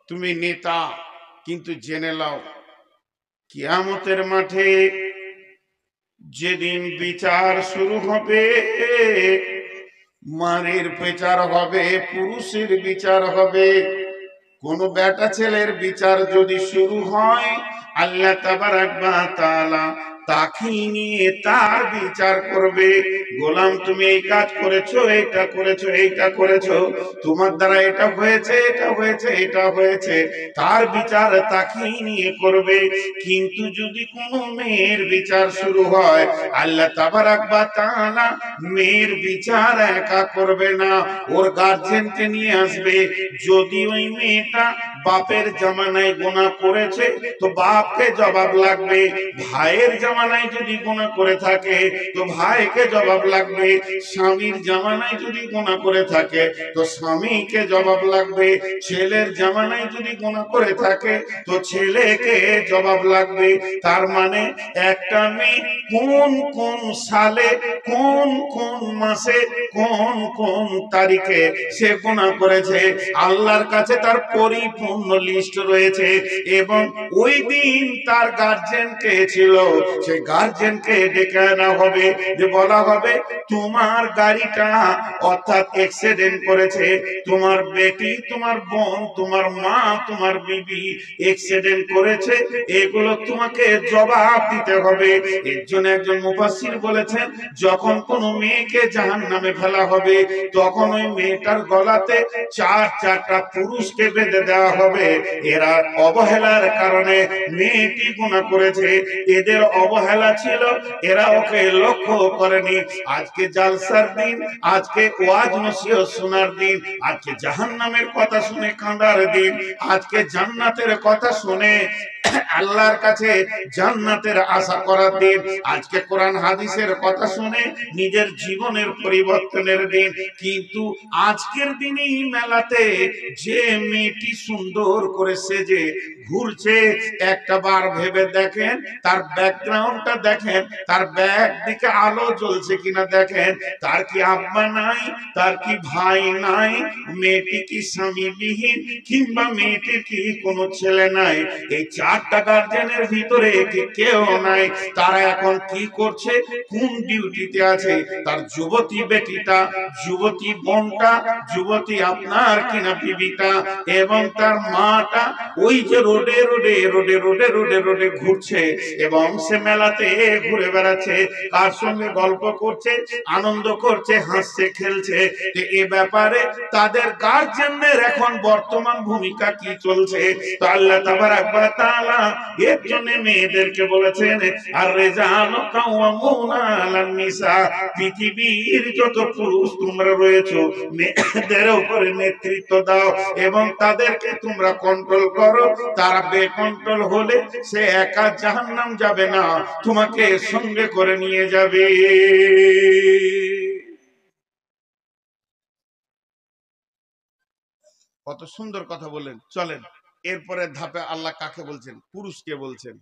তুমি নেতা, কিন্তু জেনে নাও কিয়ামতের মাঠে যেদিন বিচার শুরু হবে, মানের বিচার হবে, পুরুষের বিচার হবে। কোন বেটা ছেলের বিচার যদি শুরু হয়, আল্লাহ তাবারাক ওয়া তাআলা তাকে নিয়ে তার বিচার করবে। গোলাম, তুমি এই কাজ করেছো, এইটা করেছো, এইটা করেছো, তোমার দ্বারা এটা হয়েছে, এটা হয়েছে, এটা হয়েছে, তার বিচার তাকে নিয়ে করবে। কিন্তু যদি কোনো মেয়ের বিচার শুরু হয়, আল্লাহ তাবারাক ওয়া তাআলা মেয়ের বিচার একা করবে না, ওর গার্জেনকে নিয়ে আসবে। যদি ওই মেয়েটা বাপের জামানায় গুনাহ করেছে তো বাপকে জবাব লাগবে, ভাইয়ের জামানায় যদি গুনাহ করে থাকে তো ভাইকে জবাব লাগবে, স্বামীর জামানায় যদি গুনাহ করে থাকে তো স্বামীকে জবাব লাগবে, ছেলের জামানায় যদি গুনাহ করে থাকে তো ছেলেকে জবাব লাগবে। তার মানে একটা মেয়ে কোন কোন সালে, কোন কোন মাসে, কোন কোন তারিখে সে গুনাহ করেছে, আল্লাহর কাছে তার পরিপূর্ণ লিস্ট রয়েছে। এবং ওই দিন তার গার্জেন কে ছিল, সেই গার্জেনকে ডেকে আনা হবে, যে বলা হবে তোমার গাড়িটা অর্থাৎ অ্যাক্সিডেন্ট করেছে, তোমার বেটি, তোমার বোন, তোমার মা, তোমার বিবি অ্যাক্সিডেন্ট করেছে, এগুলো তোমাকে জবাব দিতে হবে। এর জন্য একজন মুফাসসির বলেছেন, যখন কোনো মেয়েকে জাহান্নামে ফেলা হবে, তখন ওই মেয়েটার গলাতে চারটা পুরুষকে বেঁধে দেওয়া হবে। এরা অবহেলার কারণে মেয়েটি গুনাহ করেছে, এদের অবহেলা ছিল, এরা ওকে লক্ষ্য করেনি। আজকে জালসার দিন, আজকে ওয়াজ নসিহত শোনার দিন, আজকে জাহান্নামের কথা শুনে কাঁদার দিন, আজকে জান্নাতের কথা শুনে আল্লাহর কাছে জান্নাতের আশা করার দিন, আজকে কোরআন হাদিসের কথা শুনে নিজের জীবনের পরিবর্তনের দিন। কিন্তু আজকের দিনই মেলাতে যে মেয়েটি সুন্দর করে সেজে ঘুরছে, একটা বার ভেবে দেখেন তার ব্যাকগ্রাউন্ডটা, দেখেন তার ব্যাক দিকে আলো জ্বলছে কিনা, দেখেন তার কি আব্বা নাই, তার কি ভাই নাই, মেয়েটি কি স্বামীবিহীন, কিংবা মেয়েটির কি কোনো ছেলে নাই, এই চারটা গার্জেনের ভিতরে কি কেউ নাই। তারা এখন কি করছে, কোন ডিউটিতে আছে, তার যুবতী বেটিটা, যুবতী বোনটা, যুবতী আপনার কিনা বিবিটা এবং তার মাটা ওই যে রোডে রোডে রোডে রোডে রোডে রোডে ঘুরছে, এবং সে মেলাতে ঘুরে বেড়াচ্ছে, কার সঙ্গে গল্প করছে, আনন্দ করছে, হাসছে, খেলছে। এ ব্যাপারে তাদের গার্জেনদের এখন বর্তমান ভূমিকা কি চলছে? তো আল্লাহ তাবারাক ওয়া তাআলা এর জন্য মেয়েদেরকে বলেছেন, আর রিজালু কাওয়ামুনা আলান নিসা, পৃথিবীর যত পুরুষ তোমরা রয়েছো, মেয়েদের উপরে নেতৃত্ব দাও এবং তাদেরকে তোমরা কন্ট্রোল করো। তারা বেকন্ট্রোল হলে সে একা জাহান্নাম যাবে না, তোমাকে সঙ্গে করে নিয়ে যাবে। কত সুন্দর কথা বললেন। চলেন এরপরে ধাপে আল্লাহ কাকে বলছেন, পুরুষকে বলছেন।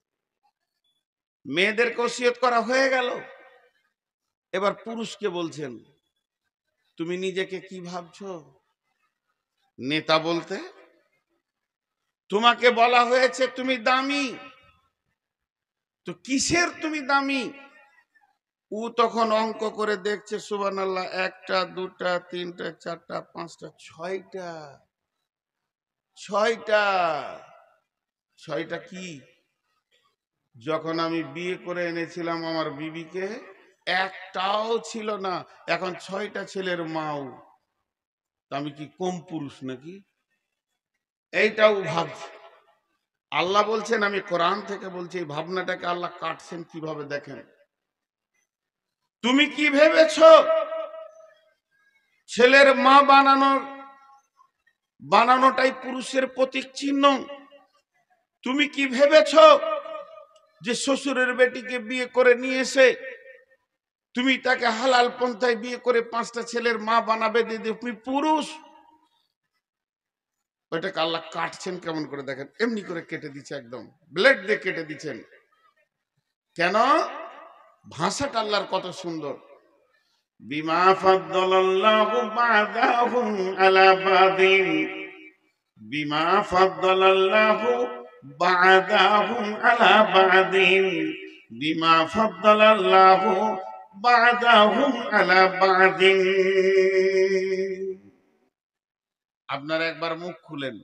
মেয়েদেরকে ওসিয়ত করা হয়ে গেল, এবার পুরুষকে বলছেন। তুমি নিজেকে কি ভাবছো নেতা বলতে? তোমাকে বলা হয়েছে তুমি দামি, তো কিসের তুমি দামি? ও তখন অঙ্ক করে দেখছে, সুবহানাল্লাহ, একটা, দুটা, তিনটা, চারটা, পাঁচটা, ছয়টা, ছয়টা। ছয়টা কি? যখন আমি বিয়ে করে এনেছিলাম আমার বিবিকে, একটাও ছিল না, এখন ছয়টা ছেলের মাও। আমি কি কম পুরুষ নাকি? এইটাও ভাবছে। আল্লাহ বলছেন, আমি কোরআন থেকে বলছি, এই ভাবনাটাকে আল্লাহ কাটছেন কিভাবে দেখেন। তুমি কি ভেবেছ ছেলের মা বানানোটাই পুরুষের প্রতীক চিহ্ন? তুমি কি ভেবেছ যে শ্বশুরের বেটিকে বিয়ে করে নিয়ে এসে তুমি তাকে হালাল পন্থায় বিয়ে করে পাঁচটা ছেলের মা বানাবে, দিদি তুমি পুরুষ? ওইটাকে আল্লাহ কাটছেন কেমন করে দেখেন, এমনি করে কেটে দিচ্ছে, একদম ব্লেড দিয়ে কেটে দিচ্ছেন। কেন? ভাষাটা আল্লাহর কত সুন্দর। বিমা ফাদ্দালাল্লাহু বা'দাহুম আলা বাদিন, বিমা ফাদ্দালাল্লাহু বা'দাহুম আলা বা'দিন, বিমা ফাদ্দালাল্লাহু বা'দাহুম আলা বা'দিন। আপনারা একবার মুখ খুলেন।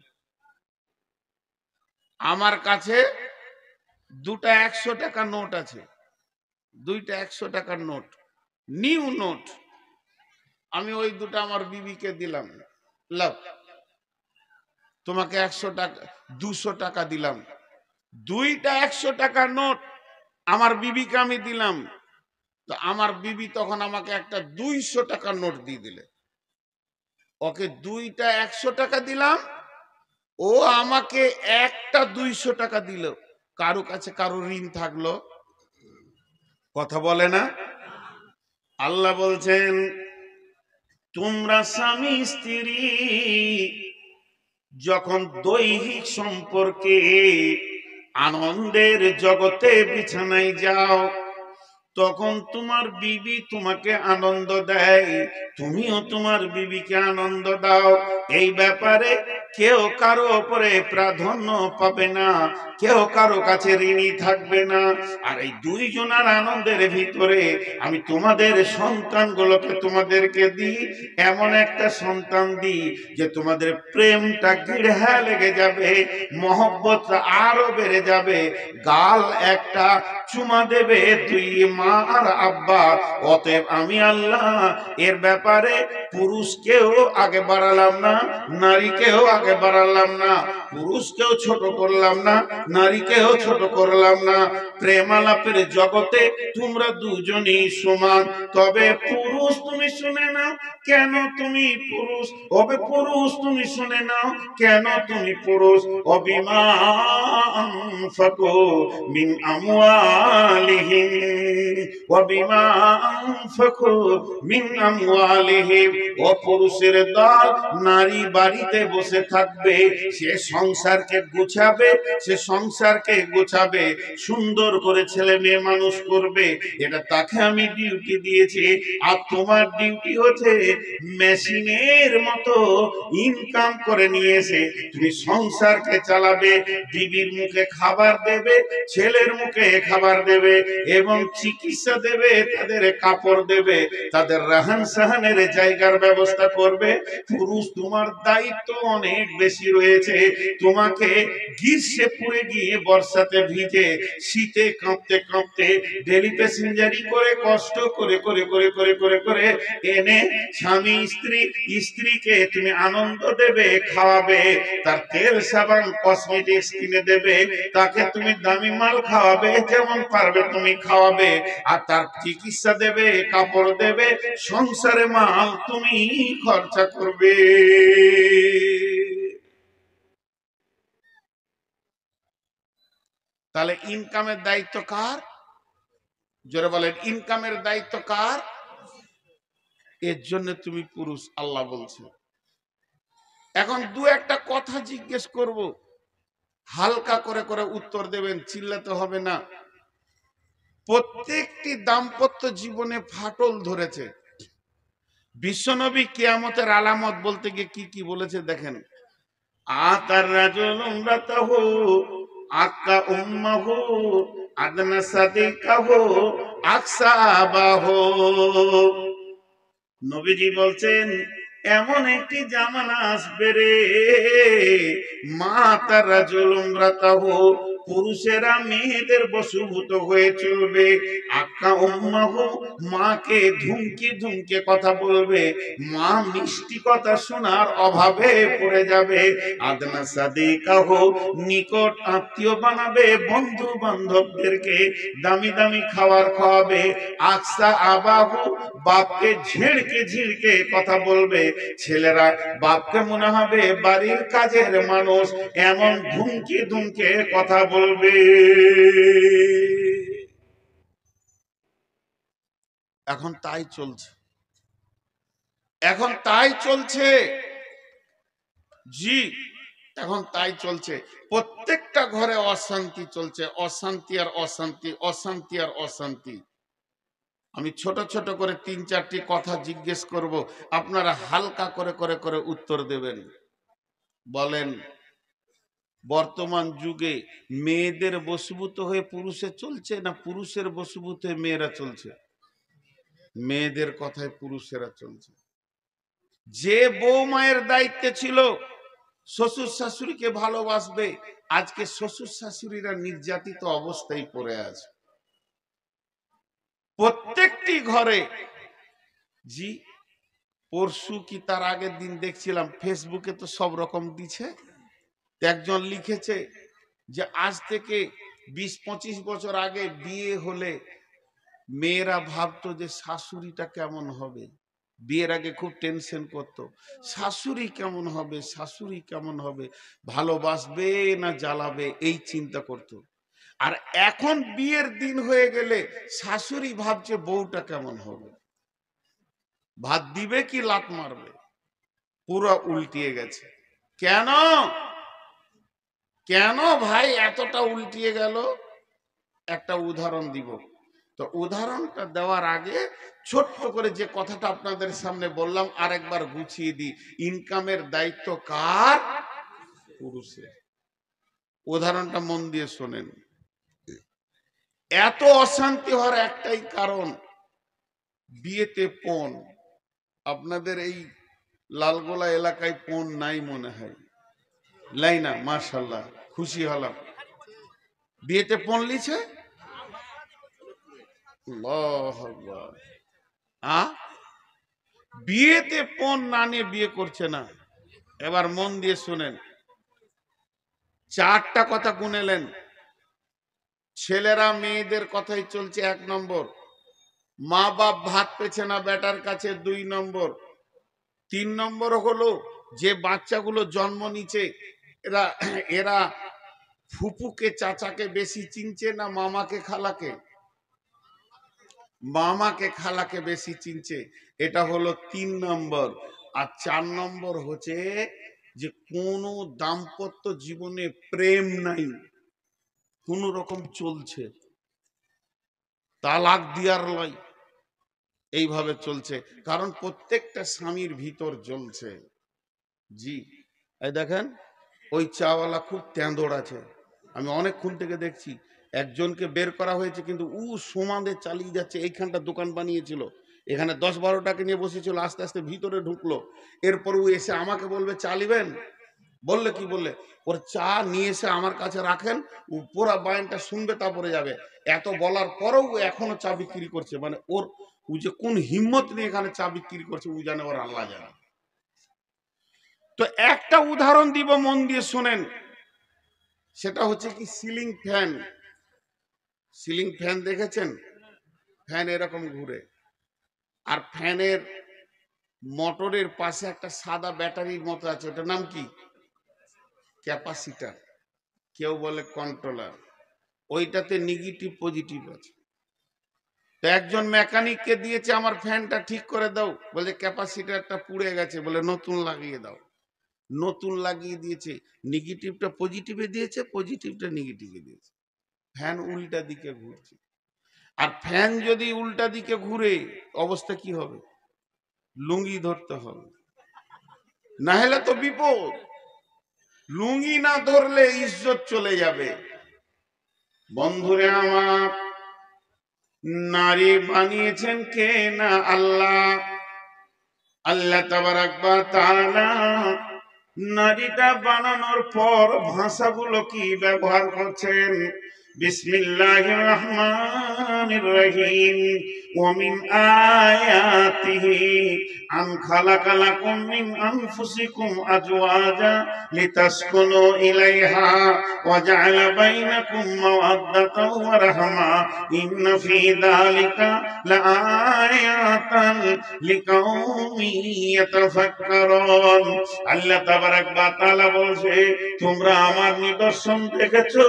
আমার কাছে দুটা 100 টাকার নোট আছে, দুইটা 100 টাকার নোট, নিউ নোট। আমি ওই দুটো আমার বিবিকে দিলাম, লাভ, তোমাকে 100 টাকা 200 টাকা দিলাম। দুইটা 100 টাকার নোট আমার বিবিকে আমি দিলাম, তো আমার বিবি তখন আমাকে একটা 200 টাকার নোট দিয়ে দিলে। ওকে দুইটা 100 টাকা দিলাম, ও আমাকে একটা 200 টাকা দিল। কারো কাছে কারো ঋণ থাকলো? কথা বলে না। আল্লাহ বলছেন, তোমরা স্বামী স্ত্রী যখন দৈহিক সম্পর্কে আনন্দের জগতে বিছানায় যাও, তখন তোমার বিবি তোমাকে আনন্দ দেয়, তুমিও তোমার বিবিকে আনন্দ দাও। এই ব্যাপারে কেউ কারো উপরে প্রাধান্য পাবে না, কেউ কারো কাছে ঋণী থাকবে না। আর এই দুইজনের আনন্দের ভিতরে আমি তোমাদের সন্তানগুলোকে তোমাদেরকে দিই, এমন একটা সন্তান দিই যে তোমাদের প্রেমটা গিড়হা লেগে যাবে, মহব্বতটা আরো বেড়ে যাবে। গাল একটা চুমা দেবে তুই মা আর আব্বা। অতএব আমি আল্লাহ এর ব্যাপারে পুরুষকেও আগে বাড়ালাম না, নারীকেও আগে বাড়ালাম না, পুরুষকেও ছোট করলাম না, নারীকেও ছোট করলাম না। প্রেমালাপের জগতে তোমরা দুজনই সমান। তবে পুরুষ তুমি শুনে নাও, কেন তুমি পুরুষ? ওবে পুরুষ তুমি শুনে নাও, কেন তুমি পুরুষ? অবিমা আনফাকু মিন আমওয়ালিহিম ওয়াবিমা আনফাকু মিন আমওয়ালিহিম। ও পুরুষের দল, নারী বাড়িতে বসে থাকবে, সে সংসারকে গুছাবে, সে সংসারকে গোছাবে, সুন্দর করে ছেলে মেয়ে মানুষ করবে, এটা তাকে আমি ডিউটি দিয়েছি। আর তোমার ডিউটি হচ্ছে মেশিনের মতো ইনকাম করে নিয়ে এসে তুমি সংসারকে চালাবে, বিবির মুখে খাবার দেবে, ছেলের মুখে খাবার দেবে, এবং চিকিৎসা দেবে, তাদের কাপড় দেবে, তাদের রাহান সাহানের জায়গার ব্যবস্থা করবে। পুরুষ তোমার দায়িত্ব অনেক বেশি রয়েছে। তোমাকে গ্রীষ্মে পুড়ে গিয়ে বর্ষাতে ভিজে, শীতে কাঁপতে কাঁপতে, ডেলি প্যাসেঞ্জারি করে, কষ্ট করে করে করে করে করে করে এনে স্বামী স্ত্রীকে তুমি আনন্দ দেবে, খাওয়াবে, তার তেল সাবান কসমেটিক্স কিনে দেবে, তাকে তুমি দামি মাল খাওয়াবে, যেমন পারবে তুমি খাওয়াবে, আর তার চিকিৎসা দেবে, কাপড় দেবে, সংসারে মাল তুমি খরচা করবে। তাহলে ইনকামের দায়িত্ব কার? জোরে বলেন, ইনকামের দায়িত্ব কার? এর জন্য তুমি পুরুষ, আল্লাহ বলছে। এখন দু একটা কথা জিজ্ঞেস করব, হালকা করে করে উত্তর দেবেন, চিল্লাতে হবে না। প্রত্যেকটি দাম্পত্য জীবনে ফাটল ধরেছে। বিশ্বনবী কিয়ামতের আলামত বলতে গিয়ে কি কি বলেছে দেখেন। আতার রাজুলু ইমরাতাহু আক্কা উম্মাহু আদনা সাদিকাহু আকসা আবাহু। নবীজি বলছেন, এমন একটি জামানা আসবে রে, মাতার রাজুলু ইমরাতাহু, পুরুষেরা মেয়েদের বশীভূত হয়ে চলবে, আক্কা উম্মাহু, মাকে ধুমকি ধুমকে কথা বলবে, মা মিষ্টি কথা শোনার অভাবে পড়ে যাবে, আদনা সাদিকাহু, নিকট আত্মীয় বানাবে, বন্ধু বান্ধবদেরকে দামি দামি খাবার খাওয়াবে, আকসা আবাহু, বাপকে ঝিড়কে ঝিড়কে কথা বলবে, ছেলেরা বাপকে মনে হবে বাড়ির কাজের মানুষ, এমন ধুমকি ধুমকে কথা বলবে। এখন তাই চলছে, এখন তাই চলছে, জি এখন তাই চলছে। প্রত্যেকটা ঘরে অশান্তি চলছে, অশান্তি আর অশান্তি, অশান্তি আর অশান্তি। আমি ছোট ছোট করে 3-4টি কথা জিজ্ঞেস করব, আপনারা হালকা করে করে করে উত্তর দেবেন। বলেন, বর্তমান যুগে মেয়েদের বশীভূত হয়ে পুরুষে চলছে না পুরুষের বশীভূত হয়ে মেয়েরা চলছে? মেয়েদের কথায় পুরুষেরা চলছে। যে বউ মায়ের দায়িত্বে ছিল শ্বশুর শাশুড়িকে ভালোবাসবে, আজকে শ্বশুর শাশুড়িরা নির্যাতিত অবস্থায় পড়ে আছে প্রত্যেকটি ঘরে। জি, পরশু কি তার আগের দিন দেখছিলাম ফেসবুকে, তো সব রকম দিচ্ছে। একজন লিখেছে যে আজ থেকে 20-25 বছর আগে বিয়ে হলে মেয়েরা ভাবতো যে শাশুড়িটা কেমন হবে। বিয়ের আগে খুব টেনশন করতো, শাশুড়ি কেমন হবে, শাশুড়ি কেমন হবে, ভালোবাসবে না জ্বালাবে, এই চিন্তা করতো। আর এখন বিয়ের দিন হয়ে গেলে শাশুড়ি ভাবছে বউটা কেমন হবে, ভাত দিবে কি লাত মারবে। পুরো উল্টিয়ে গেছে। কেন কেন ভাই এতটা উল্টিয়ে গেল? একটা উদাহরণ দিব। তো উদাহরণটা দেওয়ার আগে ছোট্ট করে যে কথাটা আপনাদের সামনে বললাম আরেকবার গুছিয়ে দিই। ইনকামের দায়িত্ব কার? পুরুষের। উদাহরণটা মন দিয়ে শোনেন। এত অশান্তি হওয়ার একটাই কারণ, বিয়েতে পণ। আপনাদের এই লালগোলা এলাকায় পণ নাই মনে হয়, লাই না? মাশাআল্লাহ, খুশি হলাম। বিয়েতে পণ লিছে? আল্লাহু আকবার। বিয়েতে পণ না নিয়ে বিয়ে করছে না। এবার মন দিয়ে শুনেন, 4টা কথা গুনেলেন। ছেলেরা মেয়েদের কথাই চলছে 1 নম্বর, মা বাপ ভাত পেছে না বেটার কাছে 2 নম্বর, 3 নম্বর হলো যে বাচ্চাগুলো জন্ম নিচ্ছে এরা এরা ফুপুকে চাচাকে বেশি চিনছে না মামাকে খালাকে? মামাকে খালাকে বেশি চিনছে, এটা হলো 3 নম্বর। আর 4 নম্বর হচ্ছে যে কোন দাম্পত্য জীবনে প্রেম নাই, কোন রকম চলছে, তালাক দিয়ার লয়, এইভাবে চলছে। কারণ প্রত্যেকটা স্বামীর ভিতর জ্বলছে। জি, এই দেখেন ওই চাওয়ালা খুব তেঁদড় আছে, আমি অনেকক্ষণ থেকে দেখছি। একজনকে বের করা হয়েছে কিন্তু ও সমানে চালিয়ে যাচ্ছে। এইখানটা দোকান বানিয়েছিল, এখানে 10-12টাকে নিয়ে বসেছিল, আস্তে আস্তে ভিতরে ঢুকলো। এরপর ও এসে আমাকে বলবে চালিবেন, বললে কি বললে ওর চা নিয়ে এসে আমার কাছে রাখেন, ও পুরা বায়ানটা শুনবে তারপরে যাবে। এত বলার পরেও ও এখনো চা বিক্রি করছে। মানে ওর ও যে কোন হিম্মত নিয়ে এখানে চা বিক্রি করছে ও জানে, ওর আল্লাহ জানে। তো একটা উদাহরণ দিব, মন দিয়ে শোনেন। সেটা হচ্ছে কি, সিলিং ফ্যান। সিলিং ফ্যান দেখেছেন? ফ্যান এরকম ঘুরে, আর ফ্যানের মোটরের পাশে একটা সাদা ব্যাটারির মতো আছে, ওটার নাম কি? ক্যাপাসিটার, কেউ বলে কন্ট্রোলার। ওইটাতে নেগেটিভ পজিটিভ আছে। তো একজন মেকানিককে দিয়েছে আমার ফ্যানটা ঠিক করে দাও, বলে ক্যাপাসিটারটা পুড়ে গেছে, বলে নতুন লাগিয়ে দাও। নতুন লাগিয়ে দিয়েছে, নেগেটিভটা পজিটিভে দিয়েছে, পজিটিভটা নেগেটিভে দিয়েছে। ফ্যান উল্টা দিকে ঘুরছে। আর ফ্যান যদি উল্টা দিকে ঘুরে অবস্থা কি হবে? লুঙ্গি ধরতে হবে, না হলে তো বিপদ। লুঙ্গি না ধরলে ইজ্জত চলে যাবে। বন্ধুরে আমার, নারী বানিয়েছেন কে না? আল্লাহ। আল্লাহ তাবারাক ওয়া তাআলা নারীটা বানানোর পর ভাষাগুলো কি ব্যবহার করছেন? বিসমিল্লাহির রহমানির রহিম। ওয়া মিন আয়াতিহি আন খালাকা লাকুম মিন আনফুসিকুম আজওয়াজা লিতাসকুনু ইলাইহা ওয়া জাআলা বাইনাকুম মাওয়াদ্দাতাও ওয়া রাহমা ইন্না ফী যালিকা লাআয়াতান লিকাউমিন ইয়াতাফাক্কারুন। আল্লাহ তাবারাক ওয়া তাআলা বলছে, তোমরা আমার নিদর্শন দেখেছো,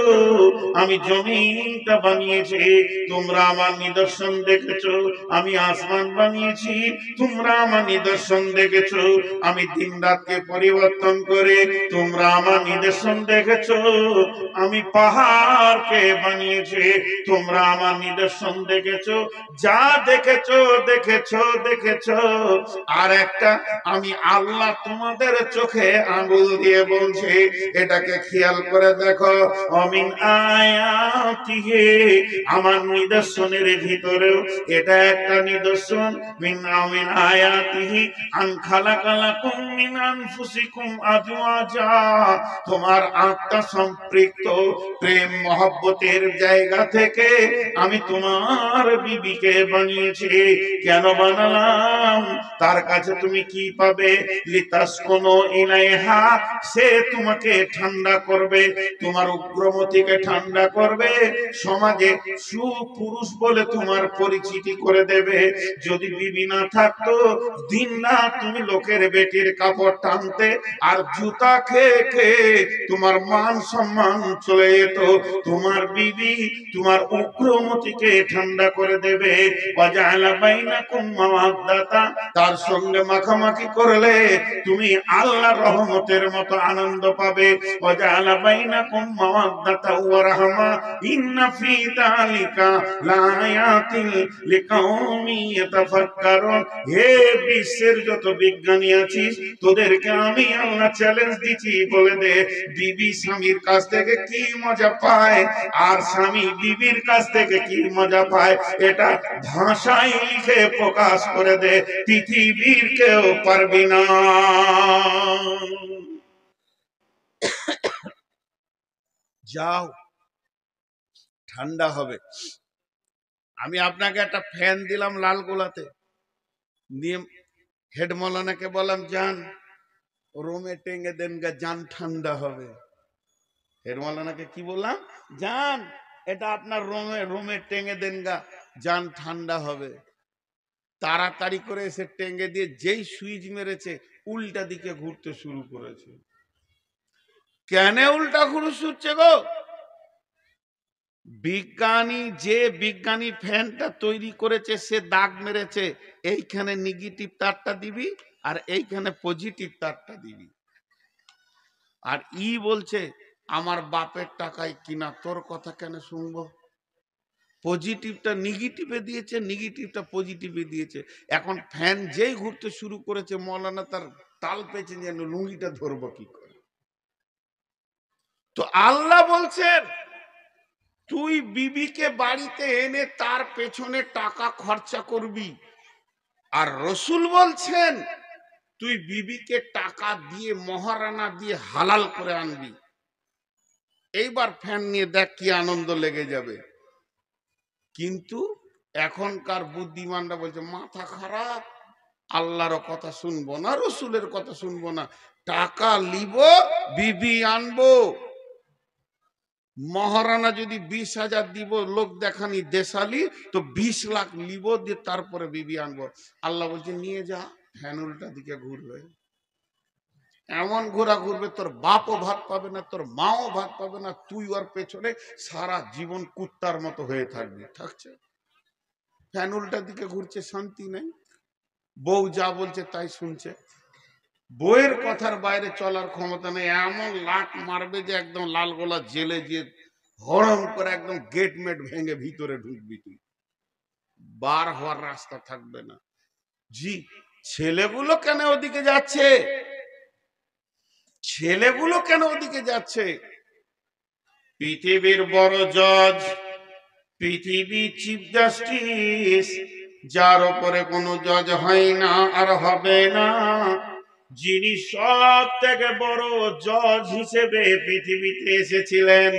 আমি জমিনটা বানিয়েছি, তোমরা আমার নিদর্শন দেখেছো। আমি আসমান বানিয়েছি, তোমরা আমার নিদর্শন দেখেছো। আমি দিন রাতকে পরিবর্তন করে, তোমরা আমার নিদর্শন দেখেছো। আমি পাহাড়কে বানিয়েছি, তোমরা আমার নিদর্শন দেখেছো। যা দেখেছো দেখেছো দেখেছো। আর একটা আমি আল্লাহ তোমাদের চোখে আঙ্গুল দিয়ে বলছি, এটাকে খেয়াল করে দেখো। অমিন আয়াতিহি, আমার নিদর্শনের ভিতরেও এটা একটা নিদর্শন। মিন আয়াতিহি আন খালাকালাকুম মিন আনফুসিকুম আজওয়াজা, তোমার আত্মা সম্পৃক্ত প্রেম মহব্বতের জায়গা থেকে আমি তোমার বিবিকে বানিয়েছি। কেন বানালাম? তার কাছে তুমি কি পাবে? লিতাসকুনু ইলাইহা, সে তোমাকে ঠান্ডা করবে, তোমার উগ্রমতিকে ঠান্ডা করবে, সমাজে সুপুরুষ বলে তোমার পরিচিতি করে দেবে। যদি বিবি না থাকতো, দিন না তুমি লোকের বেটির কাপড় টানতে, আর জুতা খেয়ে খেয়ে তোমার মান সম্মান চলে যেত। তোমার বিবি তোমার উগ্রমতিকে ঠান্ডা করে দেবে। ওয়াজআলা বাইনাকুম মাওয়াদ্দাতা, তার সঙ্গে মাখামাখি করলে তুমি আল্লাহর রহমতের মতো আনন্দ পাবে। ওয়াজআলা বাইনাকুম মাওয়াদ্দাতা ওয়া রাহমা, ইন্না ফি যালিকা লায়াতিন লিকাউমি ইয়াতাফাক্কারুন। হে বিশ্বের যত বিজ্ঞানী আছিস, তোদেরকে আমি আল্লাহ চ্যালেঞ্জ দিচ্ছি, বলে দে বিবি স্বামীর কাছ থেকে কি মজা পায়, আর স্বামী বিবির কাছ থেকে কি মজা পায়, এটা ভাষায় লিখে প্রকাশ করে দে, পৃথিবীর কেউ পারবি না। যাও, ঠান্ডা হবে। আমি আপনাকে একটা ফ্যান দিলাম লালগোলাতে, নিয়ে হেড মৌলানাকে বললাম যান রোমে টেঙ্গে দেন গা, যান ঠান্ডা হবে। হেড মৌলানাকে কি বললাম? যান এটা আপনার রোমে টেঙ্গে দেন গা, যান ঠান্ডা হবে। তাড়াতাড়ি করে এসে টেঙ্গে দিয়ে যেই সুইচ মেরেছে, উল্টা দিকে ঘুরতে শুরু করেছে। কেন উল্টা ঘুরছে গো? যে বিজ্ঞানী ফ্যানটা তৈরি করেছে, সে দাগ মেরেছে, এইখানে নেগেটিভ তারটা দিবি আর এইখানে পজিটিভ তারটা দিবি। আর বলছে আমার বাপের টাকায় কিনা, তোর কথা কেন শুনবো? পজিটিভটা নেগেটিভে দিয়েছে, নেগেটিভটা পজিটিভে দিয়েছে। এখন ফ্যান যেই ঘুরতে শুরু করেছে, মৌলানা তার তাল পেয়েছে, যেন লুঙ্গিটা ধরবো কি করে। তো আল্লাহ বলছেন তুই বিবিকে বাড়িতে এনে তার পেছনে টাকা খরচা করবি, আর রসুল বলছেন তুই বিবিকে টাকা দিয়ে মহারানা দিয়ে হালাল করে আনবি। এইবার ফ্যান নিয়ে দেখ কি আনন্দ লেগে যাবে। কিন্তু এখনকার বুদ্ধিমানরা বলছে মাথা খারাপ, আল্লাহর কথা শুনবো না, রসুলের কথা শুনবো না, টাকা লিব বিবি আনবো। মহারানা যদি 20,000 দিব লোক দেখানি দেশালি, তো 20 লাখ লিব দিয়ে তারপরে বিবি আনবো। আল্লাহ বলছে নিয়ে যা, ফ্যান উল্টা দিকে ঘুরবে। এমন ঘোরা ঘুরবে তোর বাপও ভাত পাবে না, তোর মাও ভাত পাবে না, তুই ওর পেছনে সারা জীবন কুত্তার মতো হয়ে থাকবি। থাকছে ফ্যান উল্টা দিকে ঘুরছে, শান্তি নেই। বউ যা বলছে তাই শুনছে, বউয়ের কথার বাইরে চলার ক্ষমতা নেই। এমন লাট মারবে যে একদম লাল গোলা জেলে যে হরম করে একদম গেট মেট ভেঙে ভিতরে ঢুকবি, তুই বার হওয়ার রাস্তা থাকবে না। জি, ছেলেগুলো কেন ওদিকে যাচ্ছে? ছেলেগুলো কেন ওদিকে যাচ্ছে? পৃথিবীর বড় জজ, পৃথিবী চিফ জাস্টিস, যার উপরে কোনো জজ হয় না আর হবে না, যিনি সব থেকে বড় জজ হিসেবে পৃথিবীতে এসেছিলেন,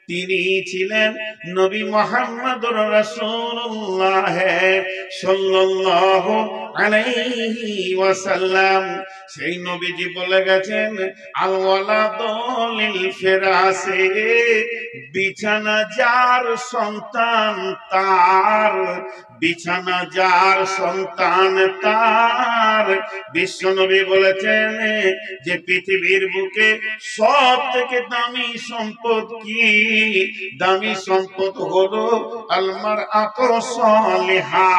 তিনি ছিলেন নবী মুহাম্মদুর রাসূলুল্লাহ সাল্লাল্লাহু আলাইহি ওয়াসাল্লাম। সেই নবীজি বলে গেছেন আল ওয়ালাদু লিল ফিরাসে, বিছানা যার সন্তান তার, বিছানা যার সন্তান তার। বিশ্বনবী বলেছেন যে পৃথিবীর বুকে সব থেকে দামি সম্পদ কি? দামি সম্পদ হলো আলমারআতু সালিহা,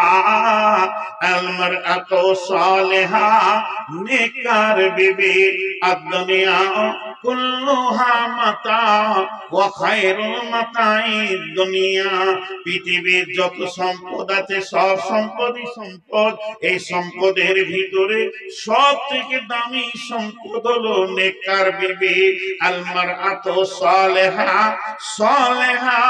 আলমারআতু সালিহা নেককার বিবি। আদ-দুনিয়া কুল্লুহা মাতা ওয়া খায়রুল মাতাইদ দুনিয়া। পৃথিবীর যত সম্পদ আছে সব সম্পদই সম্পদ। এই সম্পদের ভিতরে সব থেকে দামি সম্পদ হলো নেককার বিবি। আলমারআতু সালিহা, সালিহা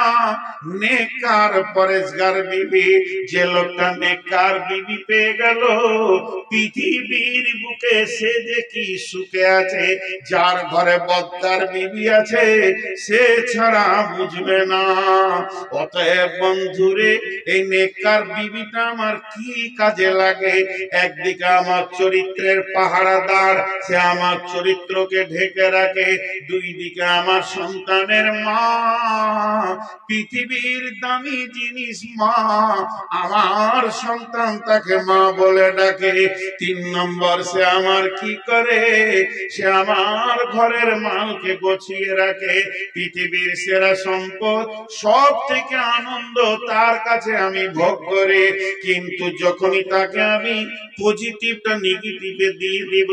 নেককার পরেজগার বিবি। যে লোকটা নেককার বিবি পেয়ে গেল, পৃথিবীর বুকে সে যে কি সুখে আছে। যার ঘরে বদকার বিবি আছে সে ছাড়া বুঝবে না। অতএব বন্ধুরে, এই নেককার বিবিটা আমার কি কাজে লাগে? একদিকে আমার চরিত্রের পাহারাদার, সে আমার চরিত্রকে ঢেকে রাখে। দুই দিকে আমার সন্তানের মা, পৃথিবীর দামি জিনিস মা, আমার সন্তান তাকে মা বলে ডাকে। তিন নম্বর, সে আমার কি করে? সে আমার ঘরের মালকে গোছিয়ে রাখে। পৃথিবীর সেরা সম্পদ, সব থেকে আনন্দ তার কাছে আমি ভোগ করি। কিন্তু যখনই তাকে আমি পজিটিভটা নেগেটিভে দিয়ে দিব,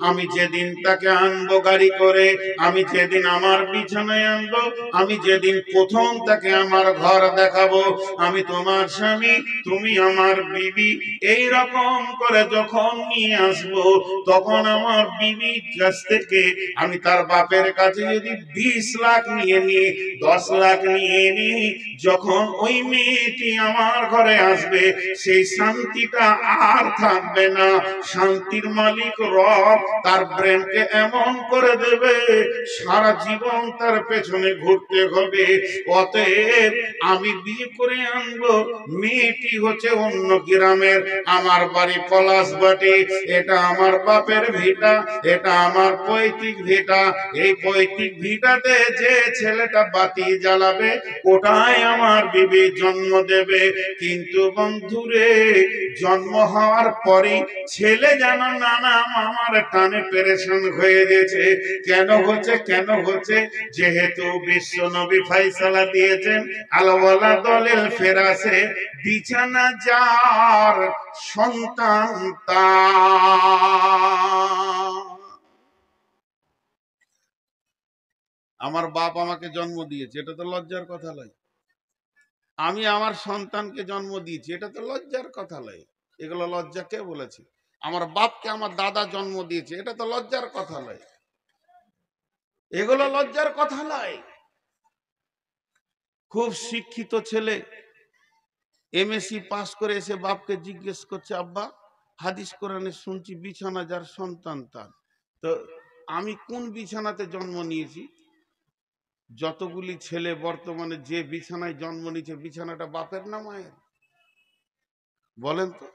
আমি যেদিন তাকে আনবো গাড়ি করে, আমি যেদিন আমার বিছানায় আনবো, আমি যেদিন প্রথম তাকে আমার ঘর দেখাবো, আমি তোমার স্বামী, তুমি আমার বিবি, এই রকম করে যখন নিয়ে আসবো, তখন আমার বিবির কাছ থেকে আমি তার বাপের কাছে যদি 20 লাখ নিয়ে নি, 10 লাখ নিয়ে নি, যখন ওই মেয়েটি আমার ঘরে আসবে, সেই শান্তিটা আর থাকবে না। শান্তির মালিক রব তার ব্রেনকে এমন করে দেবে, সারা জীবন তার পেছনে ঘুরতে হবে। অতএব আমি বিয়ে করে আনবো, মেয়েটি হচ্ছে অন্য গ্রামের, আমার বাড়ি পলাশবাটি, এটা আমার বাপের ভিটা, এটা আমার পৈতৃক ভিটা। এই পৈতৃক ভিটাতে যে ছেলেটা বাতি জ্বালাবে, ওটাই আমার বিবি জন্ম দেবে। কিন্তু বন্ধুরে, জন্ম হওয়ার পরে ছেলে যেন নানা মামার টানে পেরেশান হয়ে গেছে। কেন হচ্ছে? কেন হচ্ছে? যেহেতু বিশ্ব নবী ফয়সালা দিয়েছেন, আলওয়ালা দলেল ফেরাসে, বিছানা যার সন্তান তার। আমার বাপ আমাকে জন্ম দিয়েছে, এটা তো লজ্জার কথা নয়। আমি আমার সন্তানকে জন্ম দিয়েছি, এটা তো লজ্জার কথা নয়। এগুলো লজ্জা কে বলেছে? আমার বাপকে আমার দাদা জন্ম দিয়েছে, এটা তো লজ্জার কথা নয়। এগুলো লজ্জার কথা নয়। খুব শিক্ষিত ছেলে এমএসসি পাস করে এসে বাপকে জিজ্ঞেস করছে, আব্বা হাদিস কোরআনে শুনছি বিছানা যার সন্তান তার, তো আমি কোন বিছানাতে জন্ম নিয়েছি? যতগুলি ছেলে বর্তমানে যে বিছানায় জন্ম নিয়েছে, বিছানাটা বাপের না মায়ের? বলেন তো,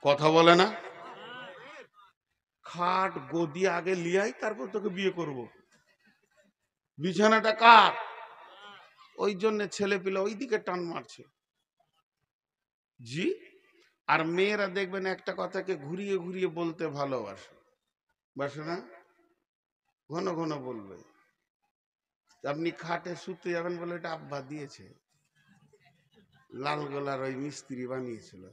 কথা বলে না? খাট গদি আগে লিয়াই, তারপর তোকে বিয়ে করব। বিছানাটা কার? ওই জন্য ছেলে পেলে ওই দিকে টান মারছে। জি। আর মেয়েরা দেখবেন একটা কথাকে ঘুরিয়ে ঘুরিয়ে বলতে ভালোবাসে, বাসে না? ঘন ঘন বলবে। আপনি খাটে শুতে যাবেন বলে, এটা আব্বা দিয়েছে, লালগোলার ওই মিস্ত্রি বানিয়েছিল।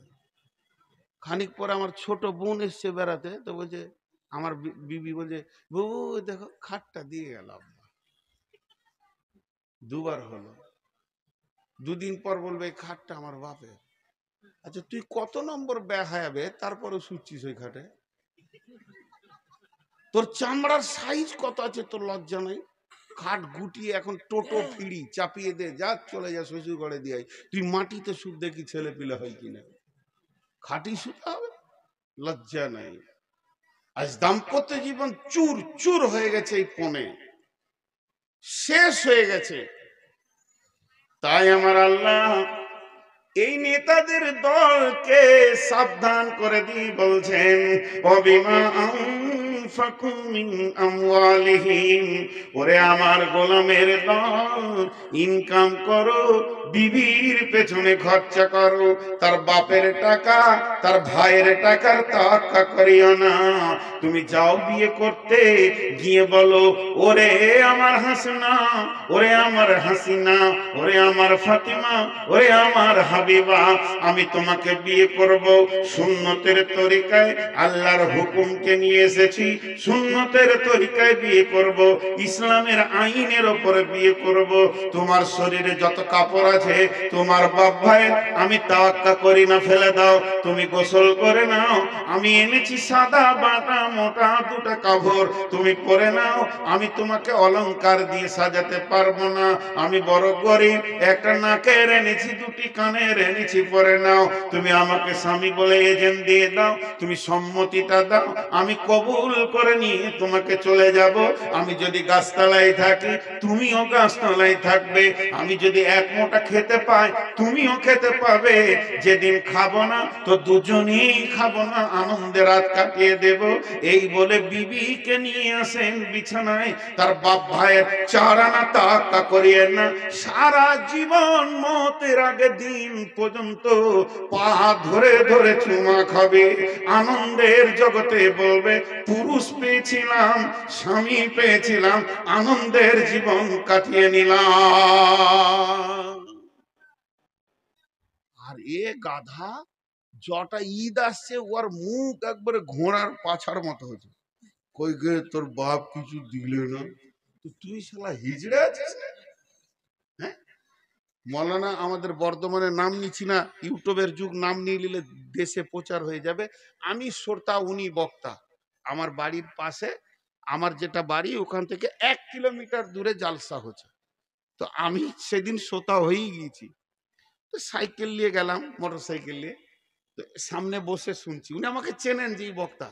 খানিক পরে আমার ছোট বোন এসছে বেড়াতে, তো বলছে, আমার বিবি বলছে, বাবু দেখো খাটটা দিয়ে গেল আব্বা। দুবার হলো। দুদিন পর বলবে খাটটা আমার বাপের। আচ্ছা তুই কত নম্বর বেহায়াবে তারপরে শুচ্ছিস ওই খাটে? তোর চামড়ার সাইজ কত আছে, তোর লজ্জা নাই? খাট গুটিয়ে এখন টোটো ফিরি চাপিয়ে দে, যা চলে যা শ্বশুর ঘরে দিয়ে। তুই মাটিতে সুখ দেখি ছেলে পিলে হয় কিনা, খাটি শুতে হবে? লজ্জা নাই। আজ দাম্পত্য জীবন চুর চুর হয়ে গেছে, এই পণে শেষ হয়ে গেছে। তাই আমার আল্লাহ এই নেতাদের দলকে সাবধান করে দিয়ে বলছেন, অবিমা লিতুনফাকু মিন আমওয়ালিহিম, ওরে আমার গোলামের দল, ইনকাম করো, বিবির পেছনে খরচা করো, তার বাপের টাকা তার ভাইয়ের টাকার তাওয়াক্কা করিও না। তুমি যাও বিয়ে করতে, গিয়ে বলো, ওরে আমার হাসিনা, ওরে আমার হাসিনা, ওরে আমার ফাতিমা, ওরে আমার হাবিবা, আমি তোমাকে বিয়ে করব সুন্নতের তরিকায়, আল্লাহর হুকুমকে নিয়ে এসেছি, সুন্নতের তরিকায় বিয়ে করব, ইসলামের আইনের ওপরে বিয়ে করব। তোমার শরীরে যত কাপড় আছে তোমার বাপ ভাইয়ের আমি তাওয়াক্কা করি না, ফেলে দাও, তুমি গোসল করে নাও, আমি এনেছি সাদা বাটা মোটা দুটা কাপড়, তুমি পরে নাও, আমি তোমাকে অলংকার দিয়ে সাজাতে পারবো না, আমি বড় গরিব, একটা নাকের এনেছি, দুটি কানের এনেছি, পরে নাও, তুমি আমাকে স্বামী বলে এজেন্ট দিয়ে দাও, তুমি সম্মতিটা দাও, আমি কবুল করে নিয়ে তোমাকে চলে যাব। আমি যদি গাছতলায় থাকি তুমিও গাছতলায় থাকবে, আমি যদি এক মোটা খেতে পাই তুমিও খেতে পাবে, যেদিন খাবো না তো দুজনেই খাবো না, আনন্দে রাত কাটিয়ে দেব। এই বলে বিবিকে নিয়ে আসেন বিছানায়, তার বাপ ভাইয়ের 4 আনা তাওয়াক্কা করিয়েন না, সারা জীবন মতের আগে দিন পর্যন্ত পা ধরে ধরে চুমা খাবে, আনন্দের জগতে বলবে পুরুষ পেয়েছিলাম, স্বামী পেয়েছিলাম, আনন্দের জীবন কাটিয়ে নিলাম। আর এ গাধা যটা ঈদ আসছে ওর মুখ একবারে ঘোড়ার পাছার মতো হয়েছে, কই গে তোর বাপ কিছু দিলে না, তো তুই শালা হিজড়ে আছিস না? হ্যাঁ, মৌলানা আমাদের বর্ধমানে নাম নিচ্ছি না, ইউটিউবের যুগ, নাম নিয়ে নিলে দেশে প্রচার হয়ে যাবে। আমি শ্রোতা, উনি বক্তা। আমার বাড়ির পাশে, আমার যেটা বাড়ি ওখান থেকে 1 কিলোমিটার দূরে জালসা হচ্ছে, তো আমি সেদিন শ্রোতা হয়েই গিয়েছি। তো সাইকেল নিয়ে গেলাম, মোটর সাইকেল নিয়ে, তো সামনে বসে শুনছি, উনি আমাকে চেনেন যে বক্তা,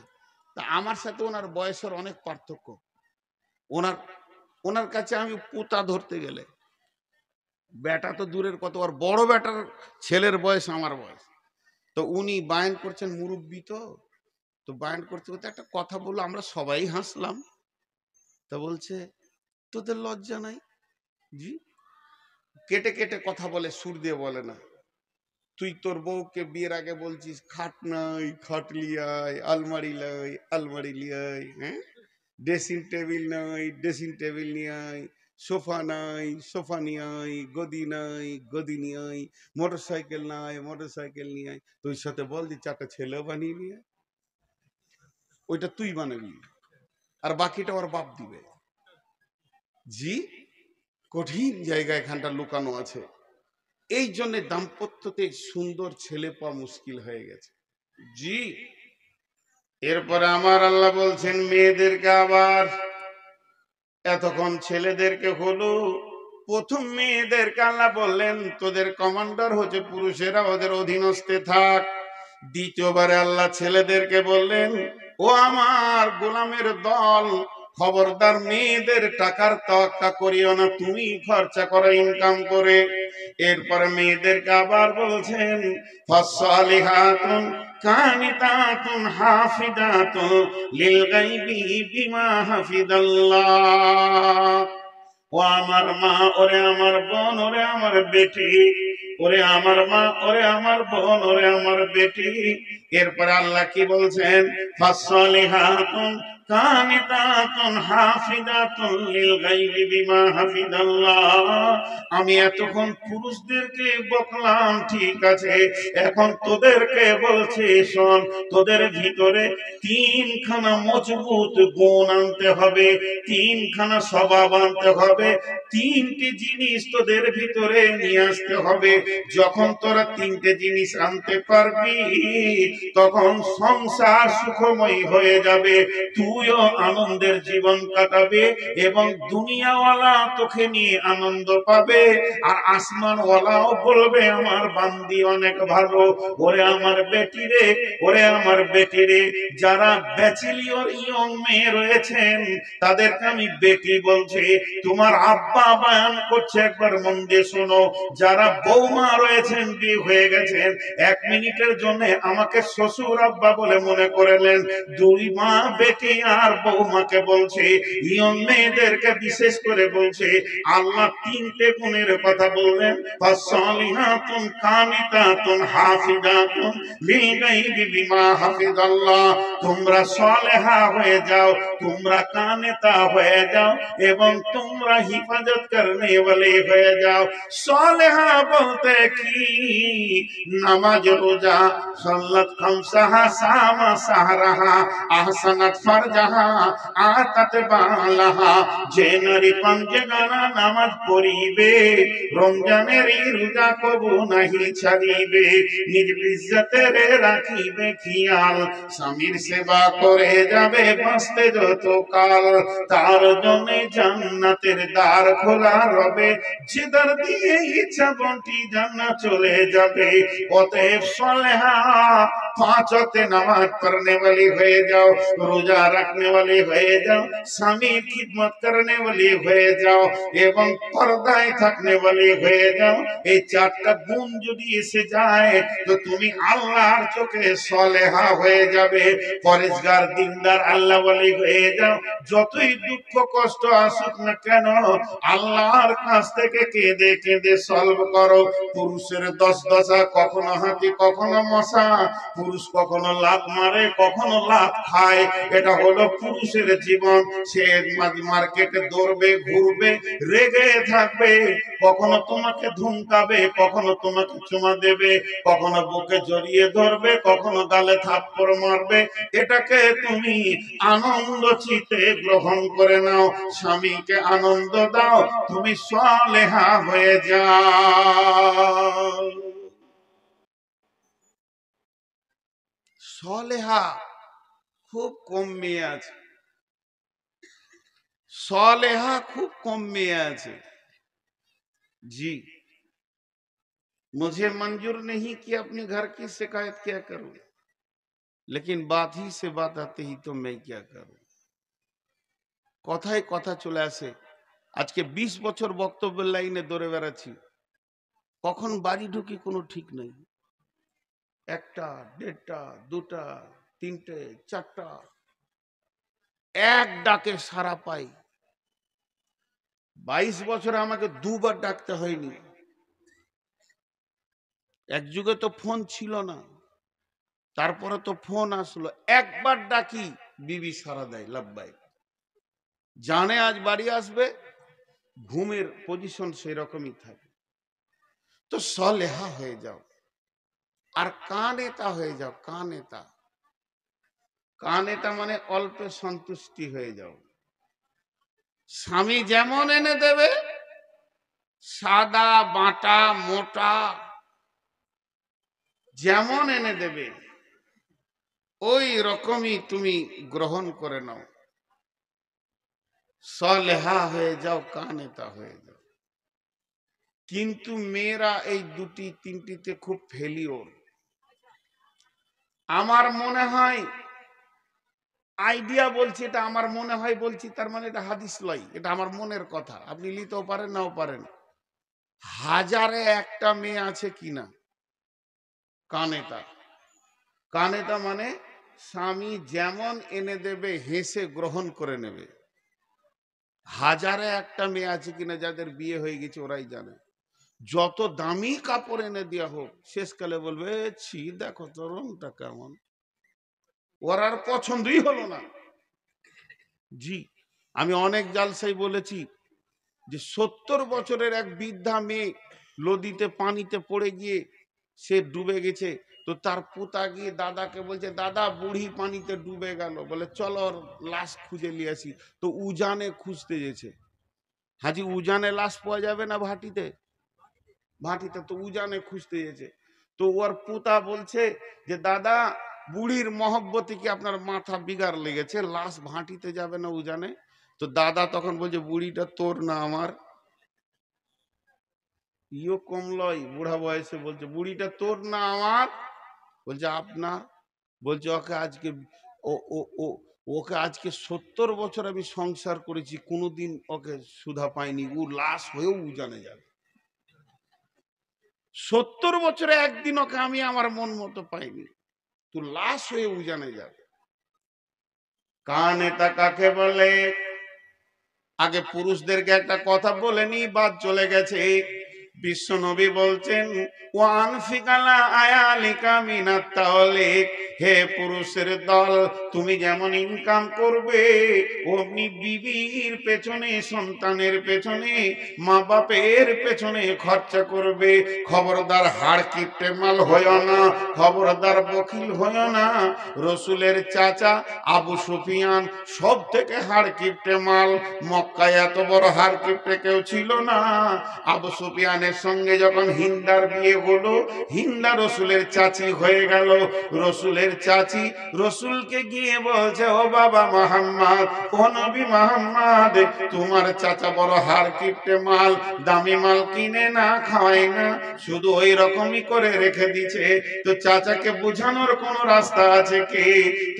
তা আমার সাথে ওনার বয়সের অনেক পার্থক্য। ওনার ওনার কাছে আমি পুতা ধরতে গেলে, বেটা তো দূরের কথা, ওর বড় বেটার ছেলের বয়স আমার বয়স, তো উনি বায়ান করছেন, মুরব্বী তো, তো বায়ান করতে করতে একটা কথা বললো, আমরা সবাই হাসলাম। তা বলছে, তোদের লজ্জা নাই? জি। কেটে কেটে কথা বলে, সুর দিয়ে বলে না। তুই তোর বউকে বিয়ের আগে বলছিস খাট নাই, খাট লিয়াই, আলমারি লাই, আলমারি লিয়াই, হ্যাঁ, ড্রেসিং টেবিল নাই, ড্রেসিং টেবিল নিয়ে আয়, সোফা নাই, সোফা নিয়ে আয়, গদি নাই, গদি নিয়ে আয়, মোটর সাইকেল নাই, মোটর সাইকেল নিয়ে আয়, তুই সাথে বল যে 4টা ছেলেও বানিয়ে নিয়ে, ওইটা তুই বানাবি আর বাকিটা ওর বাপ দিবে। জি, কঠিন জায়গা এখানটা লুকানো আছে। এই জন্য দাম্পত্যতে সুন্দর ছেলে পাওয়া মুশকিল হয়ে গেছে। জি। এরপরে আমার আল্লাহ বলছেন মেয়েদেরকে, আবার এতক্ষণ ছেলেদেরকে হলো, প্রথম মেয়েদেরকে আল্লাহ বললেন তোদের কমান্ডার হচ্ছে পুরুষেরা, ওদের অধীনস্থে থাক। দ্বিতীয়বারে আল্লাহ ছেলেদেরকে বললেন, ও আমার গোলামের দল, খবরদার মেয়েদের টাকার তোয়াক্কা করিও না, তুমি খরচা করো ইনকাম করে। এরপরে মেয়েদেরকে আবার বলছেন, ফাসসালিহাতুন কানিতাতুন হাফিজাতুন লিল গায়বি বিমা হাফিজাল্লাহ। ও আমার মা, ওরে আমার বোন, ওরে আমার বেটি, ওরে আমার মা, ওরে আমার বোন, ওরে আমার বেটি। এরপরে আল্লাহ কি বলছেন, ফাসসালিহাতুন কানিতাতুন হাফিজাতুন লিল গায়বি বিমা হাফিজাল্লাহ। আমি এতক্ষণ পুরুষদেরকে বকলাম, ঠিক আছে, এখন তোদেরকে বলছি শোন, তোদের ভিতরে 3খানা মজবুত গুণ আনতে হবে, 3খানা স্বভাব আনতে হবে, 3টি জিনিস তোদের ভিতরে নিয়ে আসতে হবে। যখন তোরা 3টে জিনিস আনতে পারবি তখন সংসার সুখময় হয়ে যাবে, তুইও আনন্দের জীবন কাটাবে এবং দুনিয়াওয়ালা তোকে নিয়ে আনন্দ পাবে, আর আসমানওয়ালাও বলবে আমার বান্দি অনেক ভালো। ওরে আমার বেটি রে, ওরে আমার বেটি রে, যারা ব্যাচেলিয়র ইয়ং মেয়ে রয়েছেন তাদেরকে আমি বেটি বলছি, তোমার আব্বা বয়ান করছে, একবার মন দিয়ে শোনো। যারা বৌমা রয়েছেন, বিয়ে হয়ে গেছেন, 1 মিনিটের জন্য আমাকে শ্বশুর আব্বা বলে মনে করলেন, 2 মা বেটি আর বৌমাকে বলছে, ইয়ং মেয়েদেরকে বিশেষ করে বলছে, আল্লাহ তিনটে গুণের কথা বললেন, ফাসসালিহাতুন কানিতাতুন হাফিজাতুন লিল গায়বি বিমা হাফিজাল্লাহ। তোমরা সালেহা হয়ে যাও, তোমরা কানেতা হয়ে যাও, এবং তোমরা হিফাজত করনে वाले হয়ে যাও। সালেহা বলতে কি? নামাজ, রোজা, সালাত খামসাহা, সামা সাহরাহা, আহসানাত ফারজাহা, আতাত বালাহা। যে নারী পাঞ্জেগানা নামাজ পড়িবে, রমজানের রোজা কবু নাহি ছাড়িবে, নিজ ইজ্জতের রাখিবে খেয়াল, স্বামীর সেবা করে যাবে বাঁচতে যত কাল, তার জন্য জান্নাতের দ্বার খোলা রবে, যে দ্বার দিয়ে ইচ্ছা বন্টি জান্নাত চলে যাবে। অতএব সালেহা, पांच वक्त नमाज पढ़ने वाली हो जाओ, रोजा रखने वाली हो जाओ, स्वामी खिदमत करने वाली हो जाओ, एवं पर्दाয় থাকने वाली हो जाओ। এই চারটা গুণ যদি এসে যায় তো তুমি আল্লাহর চোখে সালেহা হয়ে যাবে, পরেজগার, দিনদার, আল্লাহ ওয়ালি হয়ে যাও। যতই দুঃখ কষ্ট আসুক না কেন, আল্লাহর কাছ থেকে কেঁদে কেঁদে সলভ করো। পুরুষের দশ দশা, কখনো হাতি কখনো মশা, পুরুষ কখনো লাত মারে কখনো লাত খায়, এটা হলো পুরুষের জীবন। সে মার্কেটে দৌড়বে, ঘুরবে, রেগে থাকবে, কখনো তোমাকে ধুমকাবে, কখনো তোমাকে চুমা দেবে, কখনো বুকে জড়িয়ে ধরবে, কখনো গালে থাপ্পড় মারবে। এটাকে তুমি আনন্দ চিতে গ্রহণ করে নাও, স্বামীকে আনন্দ দাও, তুমি সালেহা হয়ে যাও। সালেহা খুব কম মেয়ে আছে, सालेहा खूब कम में আছে। जी, मुझे मंजूर नहीं कि अपने घर की शिकायत क्या करूं, लेकिन बात ही से बात आते ही तो मैं क्या करूं। কথায় কথা চলে আসে। আজকে 20 বছর বক্তব্যের লাইনে দৌড়ে বেড়াচ্ছি, কখন বাড়ি ঢুকি কোনো ঠিক নেই। একটা, দেড়টা, দুটা, তিনটে, চারটা, এক ডাকে সারা পাই। 22 বছরে আমাকে দুবার ডাকতে হয়নি। এক যুগে তো ফোন ছিল না, তারপরে তো ফোন আসলো, একবার ডাকি বিবি সারা দেয়, লাব্বাই। জানে আজ বাড়ি আসবে, ঘুমের পজিশন সেই রকমই থাকে। তো সালেহা হয়ে যাও, আর কানেতা হয়ে যাও। কানেতা, কানেতা মানে অল্পে সন্তুষ্টি হয়ে যাও। স্বামী যেমন এনে দেবে, সাদা বাটা মোটা যেমন এনে দেবে, ওই রকমই তুমি গ্রহণ করে নাও। সালেহা হয়ে যাও, কানেতা হয়ে যাও। কিন্তু মেয়েরা এই দুটি তিনটিতে খুব ফেলিওর। আমার মনে হয়, আইডিয়া বলছি, এটা আমার মনে হয় বলছি, তার মানে এটা হাদিস লয়, এটা আমার মনের কথা, আপনি নিতেও পারেন নাও পারেন। হাজারে একটা মেয়ে আছে কিনা কানেতা। কানেতা মানে স্বামী যেমন এনে দেবে হেসে গ্রহণ করে নেবে। হাজারে একটা মেয়ে আছে কিনা যাদের বিয়ে হয়ে গেছে, ওরাই জানে। যত দামি কাপড় এনে দেওয়া হোক, শেষকালে বলবে ছি দেখো তো রংটা কেমন, ওর আর পছন্দই হলো না। জি, আমি অনেক জালসাই বলেছি যে 70 বছরের এক বৃদ্ধা মেয়ে নদীতে পানিতে পড়ে গিয়ে সে ডুবে গেছে। তো তার পুতা গিয়ে দাদাকে বলছে, দাদা বুড়ি পানিতে ডুবে গেল, বলে চলো ওর লাশ খুঁজে নিয়ে আসি। তো উজানে খুঁজতে গেছে। হাজি উজানে লাশ পাওয়া যাবে না ভাটিতে, ভাটিতে তো উজানে খুঁজতে গেছে। তো ওর পুতা বলছে যে দাদা বুড়ির মহব্বতে কি আপনার মাথা বিগার লেগেছে, লাশ ভাটিতে যাবে না উজানে। তো দাদা তখন বলছে বুড়িটা তোর না আমার। ইও কমলই বুড়া বয়সে বলছে বুড়িটা তোর না আমার। বলছে আপনার। বলছে ওকে আজকে ও ও ও ওকে আজকে 70 বছর আমি সংসার করেছি, কোনোদিন ওকে সুধা পাইনি, ও লাশ হয়েও উজানে যাবে। 70 বছরে একদিন ওকে আমি আমার মন মতো পাইনি, তুই লাশ হয়ে উজানে যাবে। কানেতা কাকে বলে? আগে পুরুষদেরকে একটা কথা বলে নি, বাদ চলে গেছে। বিশ্ব নবী বলছেন, ওয়ান ফিকালা আয়ালিকা মিনাত তাওলিক, হে পুরুষের দল, তুমি যেমন ইনকাম করবে অমনি বিবির পেছনে, সন্তানের পেছনে, মা বাপের পেছনে খরচা করবে। খবরদার হাড় কিপটে মাল হইও না, খবরদার বকিল হইও না। রসুলের চাচা আবু সুফিয়ান সব থেকে হাড় কিপটে মাল। মক্কায় এত বড় হাড় কিপটে কেউ ছিল না। আবু সুফিয়ানের সঙ্গে যখন হিন্দার বিয়ে হলো, হিন্দা রসুলের চাচি হয়ে গেল। রসুলের চাচি রসুলকে গিয়ে বলছে, ও বাবা মোহাম্মদ, ও নবী মোহাম্মদ, তোমার চাচা বড় হাড় কিপটে মাল, দামি মাল কিনে না, খাওয়ায় না, শুধু ওই রকমই করে রেখে দিছে। তো চাচাকে বোঝানোর কোন রাস্তা আছে কি?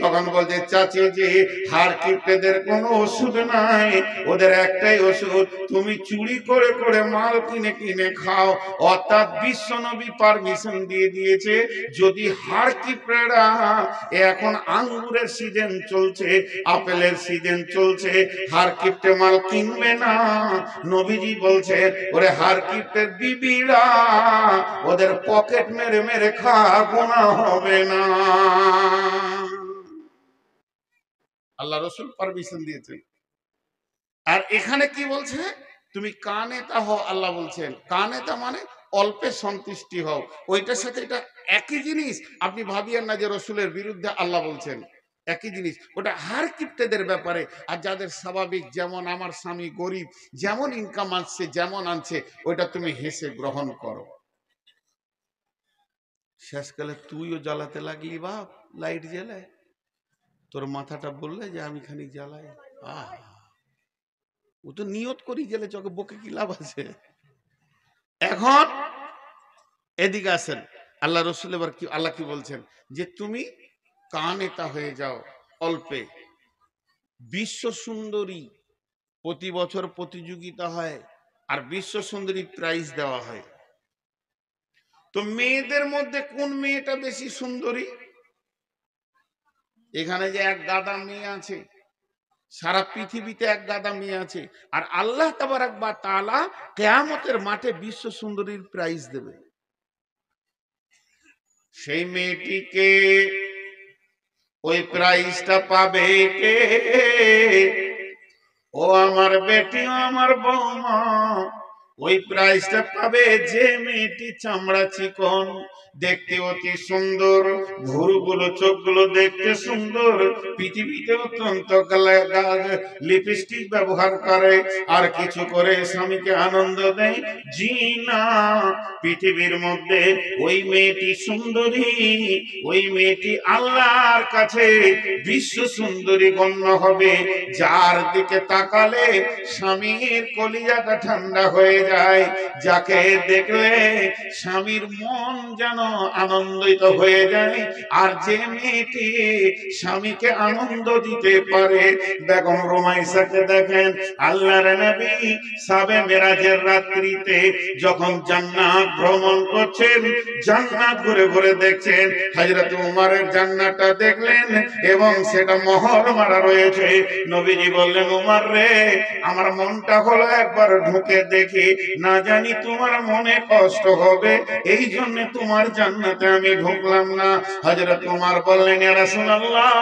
তখন বলছে, চাচি যে হাড় কিপটেদের কোনো ওষুধ নাই, ওদের একটাই ওষুধ, তুমি চুরি করে করে মাল কিনে কিনে খাও। অর্থাৎ বিশ্ব নবী পারমিশন দিয়ে দিয়েছে, যদি হাড় কিপটেরা, এখন আঙ্গুরের সিজন চলছে, আপেলের সিজন চলছে, হাড় কিপটে মাল কিনবে না। নবীজি বলছে, ওরে হাড় কিপটের বিবিরা, ওদের পকেট মেরে মেরে খা, গোনা হবে না। আল্লাহ রসুল পারমিশন দিয়েছেন। আর এখানে কি বলছে? তুমি কানেতা হও। আল্লাহ বলছেন কানেতা মানে অল্পে সন্তুষ্টি হও। ওইটার সাথে এটা একই জিনিস। আপনি ভাবিয়েন না যে রসুলের বিরুদ্ধে আল্লাহ বলছেন, একই জিনিস। ওটা হার কিপ্টেদের ব্যাপারে। আর যাদের স্বাভাবিক, যেমন আমার স্বামী গরিব, যেমন ইনকাম আসছে, যেমন আনছে, ওইটা তুমি হেসে গ্রহণ করো। শেষকালে তুইও জ্বালাতে লাগলি বাপ, লাইট জ্বালায়, তোর মাথাটা বললে যে আমি খানিক জ্বালাই। আহ, ও তো নিয়ত করি গেলে, চোখে বকে কি লাভ আছে? এখন এদিকে আসেন, আল্লাহ রসুল এবার কি, আল্লাহ কি বলছেন, যে তুমি কানেতা হয়ে যাও অল্পে। বিশ্ব সুন্দরী প্রতি বছর প্রতিযোগিতা হয়, আর বিশ্ব সুন্দরী প্রাইজ দেওয়া হয়। তো মেয়েদের মধ্যে কোন মেয়েটা বেশি সুন্দরী? এখানে যে এক গাদা মেয়ে আছে, সারা পৃথিবীতে এক গাদা মেয়ে আছে, আর আল্লাহ তাবারাক ওয়া তাআলা কিয়ামতের মাঠে বিশ্ব সুন্দরীর প্রাইজ দেবে। সেই মেয়েটিকে, ওই প্রাইজটা পাবে কে? ও আমার বেটি, ও আমার বৌমা, ওই প্রাইজটা পাবে যে মেয়েটি চামড়া চিকন, দেখতে অতি সুন্দর, ভুরুগুলো, চোখগুলো দেখতে সুন্দর, পৃথিবীতে অত্যন্ত লিপস্টিক ব্যবহার করে, আর কিছু করে স্বামীকে আনন্দ দেয়। জি না, পৃথিবীর মধ্যে ওই মেয়েটি সুন্দরী, ওই মেয়েটি আল্লাহর কাছে বিশ্ব সুন্দরী গণ্য হবে, যার দিকে তাকালে স্বামীর কলিজাটা ঠান্ডা হয়ে যায়, যাকে দেখলে স্বামীর মন যেন আনন্দিত হয়ে যায়। আর যে মেয়েটি স্বামীকে আনন্দ দিতে পারে, বেগম রুমাইসাকে দেখেন, আল্লাহর নবী সাবে মেরাজের রাত্রিতে যখন জান্নাত ভ্রমণ করছেন, জান্নাত ঘুরে ঘুরে দেখছেন, হযরত উমরের জান্নাতটা দেখলেন এবং সেটা মোহর মারা রয়েছে। নবীজি বললেন, উমর রে, আমার মনটা হলো একবার ঢুকে দেখি, না জানি তোমার মনে কষ্ট হবে, এই জন্য তোমার জান্নাতে আমি ঢুকলাম না। হযরত উমর বললেন, ইয়া রাসূলুল্লাহ,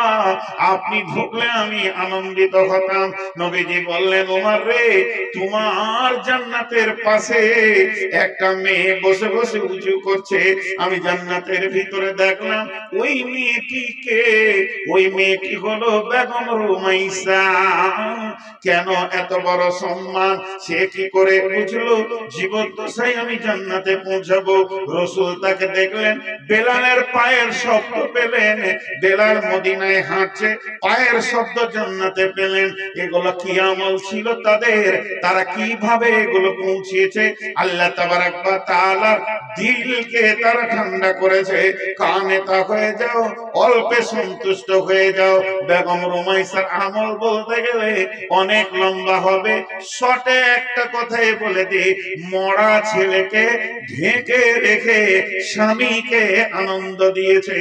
আপনি ঢুকলে আমি আনন্দিত হতাম। নবীজি বললেন, উমর রে, তোমার জান্নাতের পাশে একটা মেয়ে বসে বসে উঁচু করছে, আমি জান্নাতের ভিতরে দেখলাম, ওই মেয়েটিকে, ওই মেয়েটি হলো বেগম রুমাইসা। কেন এত বড় সম্মান? সে কি করে বুঝলো জীবদ্দশায় আমি জান্নাতে পৌঁছাবো? রসুল তাকে দেখলেন, বেলালের পায়ের শব্দ পেলেন, বেলাল মদিনায় হাঁটছে, পায়ের শব্দ জান্নাতে পেলেন। এগুলো কি আমল ছিল তাদের? তারা কিভাবে এগুলো পৌঁছিয়েছে? আল্লাহ তাবারাক ওয়া তাআলার দিলকে তারা ঠান্ডা করেছে। কানেতা হয়ে যাও, অল্পে সন্তুষ্ট হয়ে যাও। বেগম রুমাইসার আমল বলতে গেলে অনেক লম্বা হবে, শর্টে একটা কথাই বলে দিয়ে মরা ছেলেকে ঢেকে রেখে স্বামীকে আনন্দ দিয়েছে।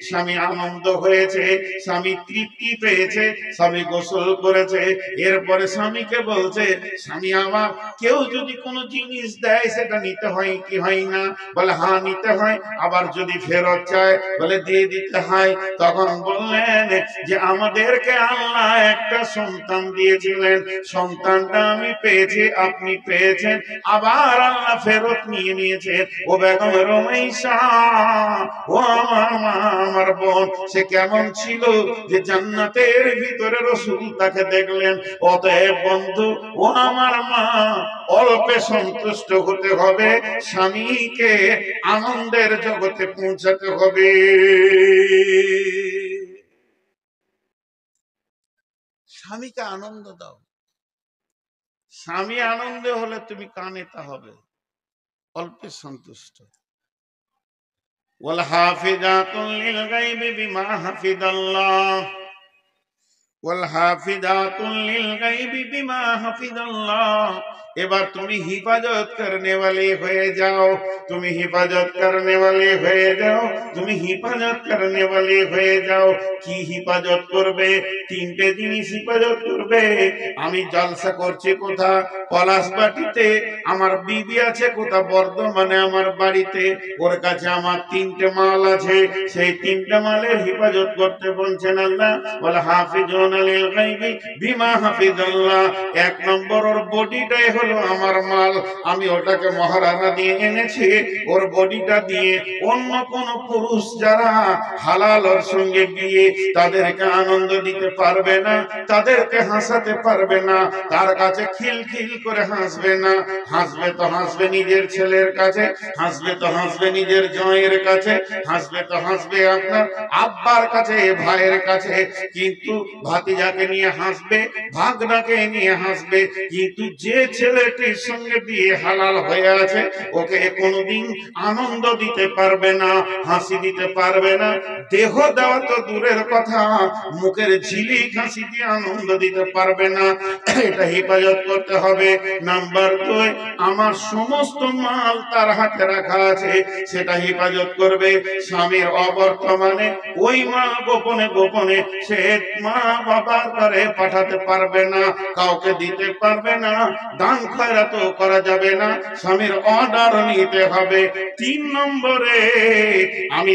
স্বামী আনন্দ হয়েছে, স্বামী তৃপ্তি পেয়েছে, স্বামী গোসল করেছে। এরপরে স্বামীকে বলছে, স্বামী আমার কেউ যদি কোনো জিনিস দেয় সেটা নিতে হয় কি হয় না? বলে হ্যাঁ নিতে হয়। আবার যদি ফেরত চায় বলে দিয়ে দিতে হয়। তখন বললেন যে আমাদেরকে আল্লাহ একটা সন্তান দিয়েছিলেন, সন্তানটা আমি পেয়েছি, আপনি পেয়েছেন, আবার আল্লাহ ফেরত নিয়ে নিয়েছেন। ও বেগম রমেশা, ও আমার মা, আমার বোন, সে কেমন ছিল যে জান্নাতের ভিতরে রাসূল তাকে দেখলেন। অতএব বন্ধু ও আমার মা, অল্পে সন্তুষ্ট হতে হবে, স্বামীকে আনন্দের জগতে পৌঁছাতে হবে। স্বামীকে আনন্দ দাও। স্বামী আনন্দে হলে তুমি কানেতা হবে, অল্পে সন্তুষ্ট। ওয়াল হাফিজাতুল লিল গায়বি বিমা হাফিজাল্লাহ, ওয়াল হাফিজাতুল লিল গায়বি বিমা হাফিজাল্লাহ। এবার তুমি হিফাজত করনে वाले হয়ে যাও, তুমি হিফাজত করনে वाले হয়ে যাও, তুমি হিফাজত করনে वाले হয়ে যাও। কি হিফাজত করবে? তিনটে জিনিস হিফাজত করবে। আমি জলসা করছি কোথা? পলাশবাটিতে। আমার বিবি আছে কোথা? বর্ধমানে আমার বাড়িতে। ওর কাছে আমার তিনটে মাল আছে, সেই তিনটে মালের হিফাজত করতে বলছেন আল্লাহ। বলে হাফিজুনা লিল গায়বি বিমা হাফিজাল্লাহ। এক নম্বর, ওর বডিটাই হলো আমার মাল, আমি ওটাকে মহারানা দিয়ে এনেছি। ওর বডিটা দিয়ে অন্য কোন পুরুষ যারা হালাল ওর সঙ্গে বিয়ে, তাদেরকে আনন্দ দিতে পারবে না, তাদেরকে হাসাতে পারবে না, তার কাছে খিলখিল করে হাসবে না। হাসবে তো হাসবে নিজের ছেলের কাছে, হাসবে তো হাসবে নিজের জয়ের কাছে, হাসবে তো হাসবে আপনার আব্বার কাছে, ভাইয়ের কাছে। কিন্তু ভাতিজাকে নিয়ে হাসবে, ভাগনাকে নিয়ে হাসবে। কিন্তু যে ছেলেটির সঙ্গে বিয়ে হালাল হয়ে আছে, ওকে কোনোদিন আনন্দ দিতে পারবে না, হাসি দিতে পারবে না। দেহ দেওয়া তো দূরের কথা, মুখের ঝিলিক হাসি দিয়ে আনন্দ দিতে পারবে না। এটা হেফাজত করতে হবে। নাম্বার 2, আমার সমস্ত মাল তার হাতে রাখা আছে, সেটা হেফাজত করবে। স্বামীর অবর্তমানে ওই মা গোপনে গোপনে সে মা বাবার ঘরে পাঠাতে পারবে না, কাউকে দিতে পারবে না, দান খয়রাত করা যাবে না, স্বামীর অর্ডার নিতে হবে। 3 নম্বরে, আমি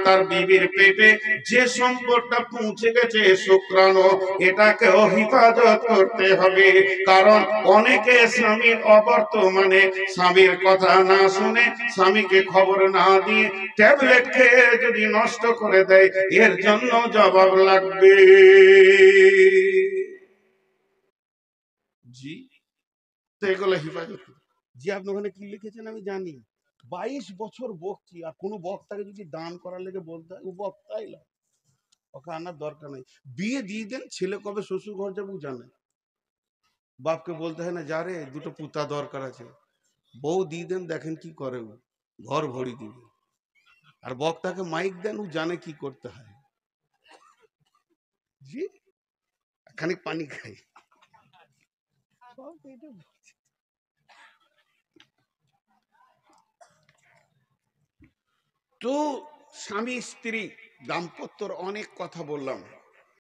তার বিবির পেটে যে সম্পদটা পৌঁছে গেছে শুক্রাণু, এটাকেও হিফাজত করতে হবে। কারণ অনেকে স্বামীর অবর্তমানে স্বামীর কথা না শুনে, স্বামীকে খবর না দিয়ে ট্যাবলেট খেয়ে যদি নষ্ট করে দেয়, এর জন্য জবাব লাগবে। জি, তো এগুলো হিফাজত। জি, আপনি ওখানে কি লিখেছেন আমি জানি। 22 বছর বকছি, আর কোন বক্তাকে যদি দান করার লেগে বলতে হয়, ও বক্তাই না, ওকে আনার দরকার নেই। বিয়ে দিয়ে দেন, ছেলে কবে শ্বশুর ঘর যাবো জানে। বাপকে বলতে হয় না, যা রে দুটো পুতা দরকার আছে, বউ দিয়ে দেন, দেখেন কি করে, ও ঘর ভরি দিবে। আর বক্তাকে মাইক দেন, ও জানে কি করতে হয়। জি, খানিক পানি খাই। তো স্বামী স্ত্রী দাম্পত্যর অনেক কথা বললাম।